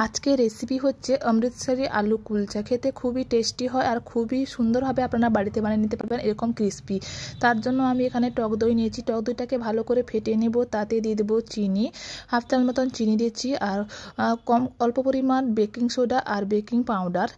আজকে রেসিপি হচ্ছে অমৃতসরি আলু কুলচা। খেতে খুবই টেস্টি হয় আর খুবই সুন্দরভাবে আপনারা বাড়িতে বানিয়ে নিতে পারবেন এরকম ক্রিস্পি। তার জন্য আমি এখানে টক দই নিয়েছি। টক দইটাকে ভালো করে ফেটিয়ে নেব। তাতে দিয়ে দেবো চিনি, হাফ চামচ মতন চিনি দিয়েছি, আর অল্প পরিমাণ বেকিং সোডা আর বেকিং পাউডার,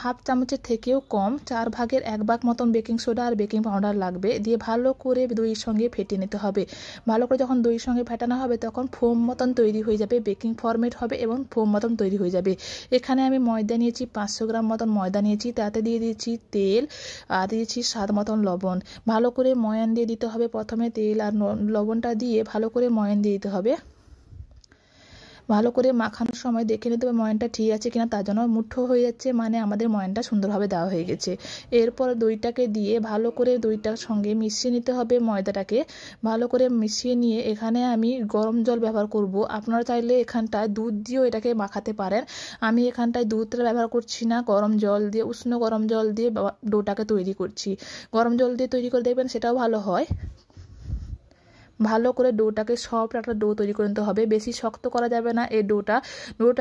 হাফ চামচের থেকেও কম, 1/4 মতন বেকিং সোডা আর বেকিং পাউডার লাগবে। দিয়ে ভালো করে দইয়ের সঙ্গে ফেটিয়ে নিতে হবে। ভালো করে যখন দইয়ের সঙ্গে ফেটানো হবে তখন ফোম মতন তৈরি হয়ে যাবে, বেকিং ফরমেট হবে এবং ফোম মতন তৈরি হয়ে যাবে। এখানে আমি ময়দা নিয়েছি, 500 গ্রাম মতন ময়দা নিয়েছি। তাতে দিয়ে দিয়েছি তেল আর দিয়েছি স্বাদ মতন লবণ। ভালো করে ময়ান দিয়ে দিতে হবে। প্রথমে তেল আর লবণটা দিয়ে ভালো করে ময়ান দিয়ে দিতে হবে। ভালো করে মাখানোর সময় দেখে নিতে হবে ময়ানটা ঠিক আছে কিনা। তার জন্য মুঠো হয়ে যাচ্ছে মানে আমাদের ময়ানটা সুন্দরভাবে দেওয়া হয়ে গেছে। এরপর দইটাকে দিয়ে ভালো করে দইটার সঙ্গে মিশিয়ে নিতে হবে। ময়দাটাকে ভালো করে মিশিয়ে নিয়ে এখানে আমি গরম জল ব্যবহার করব। আপনারা চাইলে এখানটায় দুধ দিয়েও এটাকে মাখাতে পারেন। আমি এখানটায় দুধটা ব্যবহার করছি না, গরম জল দিয়ে, উষ্ণ গরম জল দিয়ে ডোটাকে তৈরি করছি। গরম জল দিয়ে তৈরি করে দেখবেন সেটাও ভালো হয়। ভালো করে ডোটাকে সফট একটা ডো তৈরি করে নিতে হবে। বেশি শক্ত করা যাবে না। এই ডোটা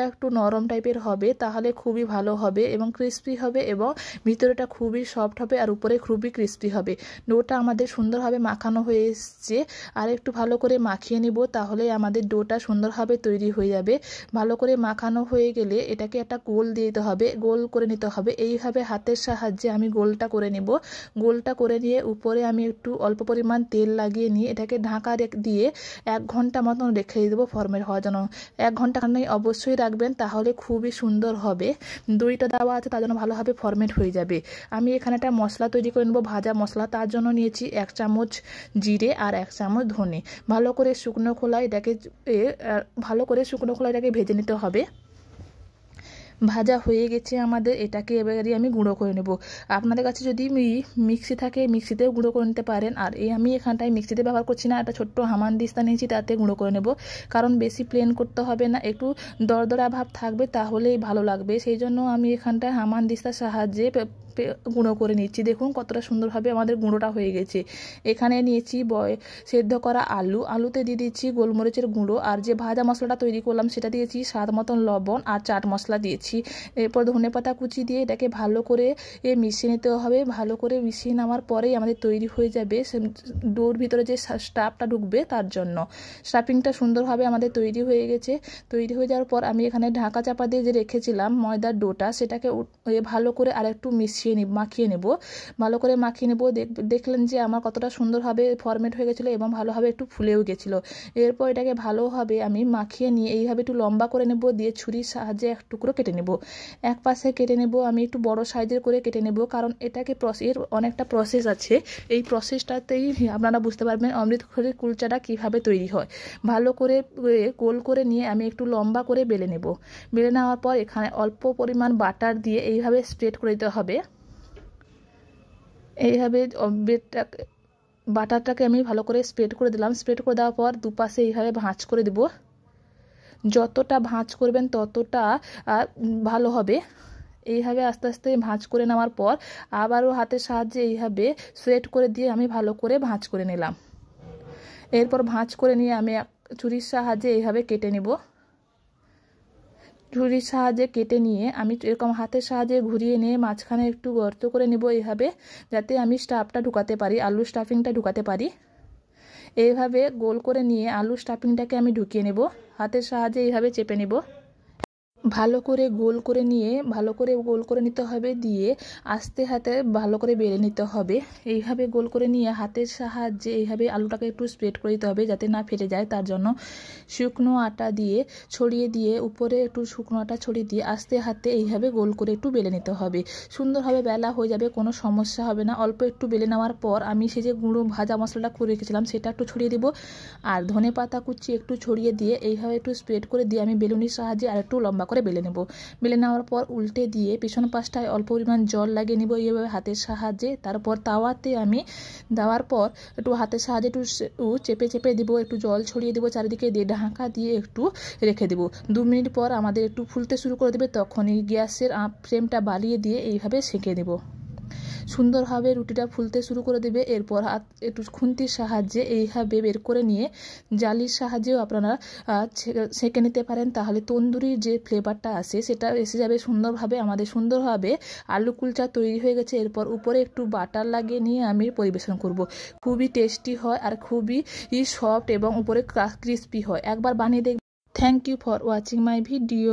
একটু নরম টাইপের হবে, তাহলে খুবই ভালো হবে এবং ক্রিস্পি হবে এবং ভিতরেটা খুবই সফট হবে আর উপরে খুবই ক্রিস্পি হবে। ডোটা আমাদের সুন্দরভাবে মাখানো হয়ে এসছে। আর একটু ভালো করে মাখিয়ে নিব, তাহলে আমাদের ডোটা সুন্দরভাবে তৈরি হয়ে যাবে। ভালো করে মাখানো হয়ে গেলে এটাকে একটা গোল দিয়ে দিতে হবে, গোল করে নিতে হবে। এইভাবে হাতের সাহায্যে আমি গোলটা করে নেব। গোলটা করে নিয়ে উপরে আমি একটু অল্প পরিমাণ তেল লাগিয়ে নিয়ে এটাকে ঢাকা দিয়ে 1 ঘন্টা মতন রেখে দেবো ফরমেট হওয়ার জন্য। 1 ঘন্টা অবশ্যই রাখবেন, তাহলে খুবই সুন্দর হবে। দইটা দেওয়া আছে তার জন্য ভালোভাবে ফরমেট হয়ে যাবে। আমি এখানে একটা মশলা তৈরি করে নেবো, ভাজা মশলা। তার জন্য নিয়েছি 1 চামচ জিরে আর 1 চামচ ধনে। ভালো করে শুকনো খোলায় এটাকে ভেজে নিতে হবে। ভাজা হয়ে গেছে আমাদের। এটাকে এবারে আমি গুঁড়ো করে নেব। আপনাদের কাছে যদি মিক্সি থাকে মিক্সিতেও গুঁড়ো করে নিতে পারেন। আর আমি এখানটায় মিক্সিতে ব্যবহার করছি না, একটা ছোট্ট হামানদিস্তা নিয়েছি, তাতে গুঁড়ো করে নেব। কারণ বেশি প্লেন করতে হবে না, একটু দরদরা ভাব থাকবে, তাহলেই ভালো লাগবে। সেই জন্য আমি এখানটায় হামানদিস্তার সাহায্যে গুঁড়ো করে নিচ্ছি। দেখুন কতটা সুন্দরভাবে আমাদের গুঁড়োটা হয়ে গেছে। এখানে নিয়েছি সেদ্ধ করা আলুতে দিয়ে দিচ্ছি গোলমরিচের গুঁড়ো, আর যে ভাজা মশলাটা তৈরি করলাম সেটা দিয়েছি, স্বাদ মতন লবণ আর চাট মশলা দিয়েছি। এরপর ধনেপাতা কুচি দিয়ে এটাকে ভালো করে মিশিয়ে নিতে হবে। ভালো করে মিশিয়ে নেওয়ার পরেই আমাদের তৈরি হয়ে যাবে ডোর ভিতরে যে স্টাফটা ঢুকবে তার জন্য। স্টাফিংটা সুন্দরভাবে আমাদের তৈরি হয়ে গেছে। তৈরি হয়ে যাওয়ার পর আমি এখানে ঢাকা চাপা দিয়ে যে রেখেছিলাম ময়দার ডোটা, সেটাকে ভালো করে আর একটু মাখিয়ে নেব। ভালো করে মাখিয়ে নেব। দেখলেন যে আমার কতটা সুন্দরভাবে ফরমেট হয়ে গেছিলো এবং ভালোভাবে একটু ফুলেও গেছিলো। এরপর এটাকে ভালোভাবে আমি মাখিয়ে নিয়ে এইভাবে একটু লম্বা করে নেব, দিয়ে ছুরির সাহায্যে এক টুকরো কেটে নেব। এক পাশে কেটে নেব। আমি একটু বড় সাইজের করে কেটে নেব, কারণ এটাকে এর অনেকটা প্রসেস আছে। এই প্রসেসটাতেই আপনারা বুঝতে পারবেন অমৃতসরি কুলচাটা কিভাবে তৈরি হয়। ভালো করে গোল করে নিয়ে আমি একটু লম্বা করে বেলে নেব। বেলে নেওয়ার পর এখানে অল্প পরিমাণ বাটার দিয়ে এইভাবে স্প্রেড করে দিতে হবে। এইভাবে বাটারটাকে আমি ভালো করে স্প্রেড করে দিলাম। স্প্রেড করে দেওয়ার পর দুপাশে এইভাবে ভাঁজ করে দেব। যতটা ভাঁজ করবেন ততটা ভালো হবে। এইভাবে আস্তে আস্তে ভাঁজ করে নেওয়ার পর আবারও হাতের সাহায্যে এইভাবে সেট করে দিয়ে আমি ভালো করে ভাঁজ করে নিলাম। এরপর ভাঁজ করে নিয়ে আমি ছুরির সাহায্যে এইভাবে কেটে নেব। ছুরির সাহায্যে কেটে নিয়ে আমি এরকম হাতের সাহায্যে ঘুরিয়ে নিয়ে মাঝখানে একটু গর্ত করে নেব এইভাবে, যাতে আমি স্টাফটা ঢুকাতে পারি, আলু স্টাফিংটা ঢুকাতে পারি। এইভাবে গোল করে নিয়ে আলু স্টাফিংটাকে আমি ঢুকিয়ে নেব। হাতের সাহায্যে এইভাবে চেপে নেব। ভালো করে গোল করে নিতে হবে। দিয়ে আস্তে হাতে ভালো করে বেলে নিতে হবে। এইভাবে গোল করে নিয়ে হাতের সাহায্যে এইভাবে আলুটাকে একটু স্প্রেড করে দিতে হবে যাতে না ফেটে যায়। তার জন্য শুকনো আটা দিয়ে ছড়িয়ে দিয়ে উপরে একটু শুকনো আটা ছড়িয়ে দিয়ে আস্তে হাতে এইভাবে গোল করে একটু বেলে নিতে হবে। সুন্দরভাবে বেলা হয়ে যাবে, কোনো সমস্যা হবে না। অল্প একটু বেলে নেওয়ার পর আমি সেই যে গুঁড়ো ভাজা মশলাটা করে রেখেছিলাম সেটা একটু ছড়িয়ে দেবো, আর ধনেপাতা কুচি একটু ছড়িয়ে দিয়ে এইভাবে একটু স্প্রেড করে দিয়ে আমি বেলুনির সাহায্যে আর একটু লম্বা করে বেলে নেব। বেলে নেওয়ার পর উল্টে দিয়ে পিছন পাশটায় অল্প পরিমাণ জল লাগিয়ে নেব এইভাবে হাতের সাহায্যে। তারপর তাওয়াতে আমি দেওয়ার পর একটু হাতের সাহায্যে একটু চেপে চেপে দেবো, একটু জল ছড়িয়ে দেবো চারিদিকে, দিয়ে ঢাকা দিয়ে একটু রেখে দেবো। 2 মিনিট পর আমাদের একটু ফুলতে শুরু করে দেবে, তখনই গ্যাসের ফ্লেমটা বাড়িয়ে দিয়ে এইভাবে সেঁকে দেবো। সুন্দরভাবে রুটিটা ফুলতে শুরু করে দেবে। এরপর হাত একটু খুন্তির সাহায্যে এইভাবে বের করে নিয়ে জালির সাহায্যেও আপনারা সেঁকে নিতে পারেন, তাহলে তন্দুরির যে ফ্লেভারটা আসে সেটা এসে যাবে সুন্দরভাবে। আমাদের সুন্দরভাবে আলু কুলচা তৈরি হয়ে গেছে। এরপর উপরে একটু বাটার লাগিয়ে নিয়ে আমি পরিবেশন করব। খুবই টেস্টি হয় আর খুবই সফট এবং উপরে ক্রিস্পি হয়। একবার বানিয়ে দেখবেন। Thank you for watching my video.